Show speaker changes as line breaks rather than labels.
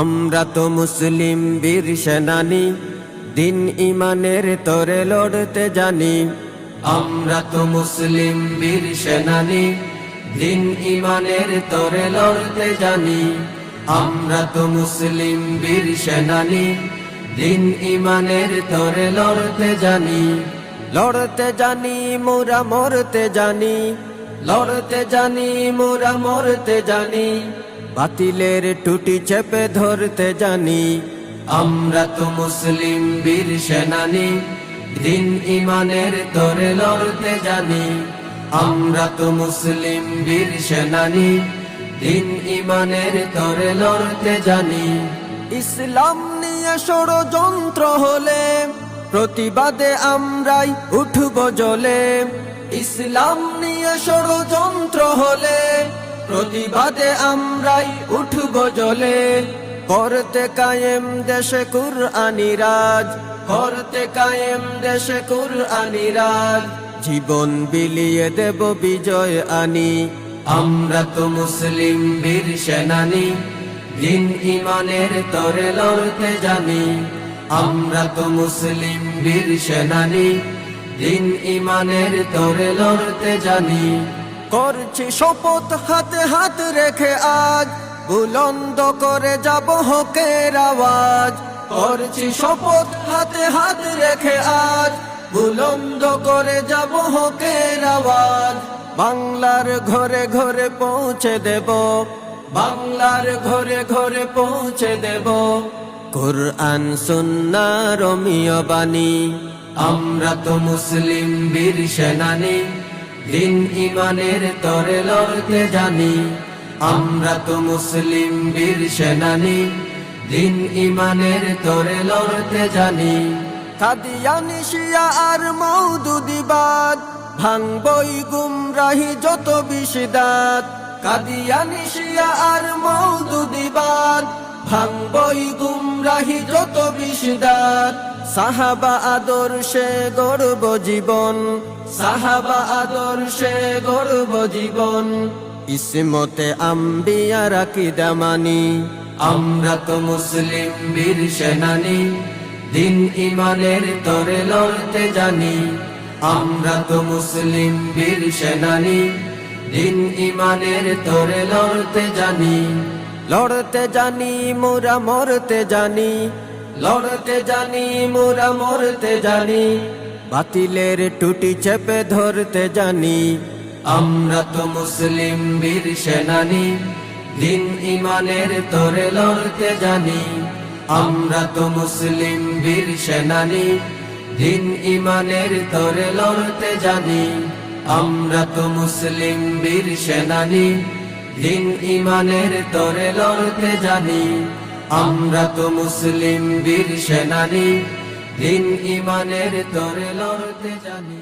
আমরা তো মুসলিম বীর সেনানী, দিন ইমানের তরে লড়তে জানি। আমরা তো মুসলিম বীর সেনানী, দিন ইমানের তরে লড়তে জানি। আমরা তো মুসলিম বীর সেনানী, দিন ইমানের তরে লড়তে জানি। লড়তে জানি মোরা মরতে জানি, লড়তে জানি মোরা মরতে জানি। বাতিলের টুটি চেপে ধরতে জানি। আমরা তো মুসলিম বীর সেনানী, দিন ইমানের তরে লড়তে জানি। আমরা তো মুসলিম বীর সেনানী, দিন ইমানের তরে লড়তে জানি। ইসলাম নিয়ে ষড়যন্ত্র হলে প্রতিবাদে আমরাই উঠব জ্বলে। ইসলাম নিয়ে ষড়যন্ত্র হলে প্রতিবাদে আমরাই উঠব জ্বলে। করতে কায়েম দেশে কুরআনী রাজ, করতে কায়েম দেশে কুরআনী রাজ। জীবন বিলিয়ে দেব বিজয় আনি। আমরা তো মুসলিম বীর সেনানী, দিন ইমানের তরে লড়তে জানি। আমরা তো মুসলিম বীর সেনানী, দিন ইমানের তরে লড়তে জানি। করছি শপথ হাতে হাত রেখে আজ, বুলন্দ করে যাব হকের আওয়াজ। করছি শপথ হাতে হাত রেখে আজ, বুলন্দ করে যাব হকের আওয়াজ। বাংলার ঘরে ঘরে পৌঁছে দেব, বাংলার ঘরে ঘরে পৌঁছে দেব কুরআন সুন্নাহ রমিয় বাণী। আমরা তো মুসলিম বীর সেনানী, দিন ইমানের তরে লড়তে জানি। আমরা তো মুসলিম বীর সেনানী, দিন ইমানের তরে লড়তে জানি। কাদিয়ানী শিয়া আর মওদুদিবাদ, ভাঙবই গুমরাহি যত বিষদাত। কাদিয়ানী শিয়া আর মওদুদিবাদ, ভাঙবই গুমরাহি যত বিষদাত। সাহাবা আদর্শে গড়ব জীবন, সাহাবা আদর্শে গড়ব জীবন। ইসমতে আম্বিয়ার আকীদা মানি। আমরা তো মুসলিম বীর সেনানী, দিন ইমানের তরে লড়তে জানি। আমরা তো মুসলিম বীর সেনানী, দিন ইমানের তরে লড়তে জানি। লড়তে জানি মোরা মরতে জানি, লড়তে জানি মোরা মরতে জানি। বাতিলের টুটি চেপে ধরতে জানি। আমরা তো মুসলিম বীর সেনানী, দিন ইমানের তরে লড়তে জানি। আমরা তো মুসলিম বীর সেনানী, দিন ইমানের তরে লড়তে জানি। আমরা তো মুসলিম বীর সেনানী, দিন ইমানের তরে লড়তে জানি। আমরা তো মুসলিম বীর সেনানী, দিন ইমানের তরে লড়তে জানি।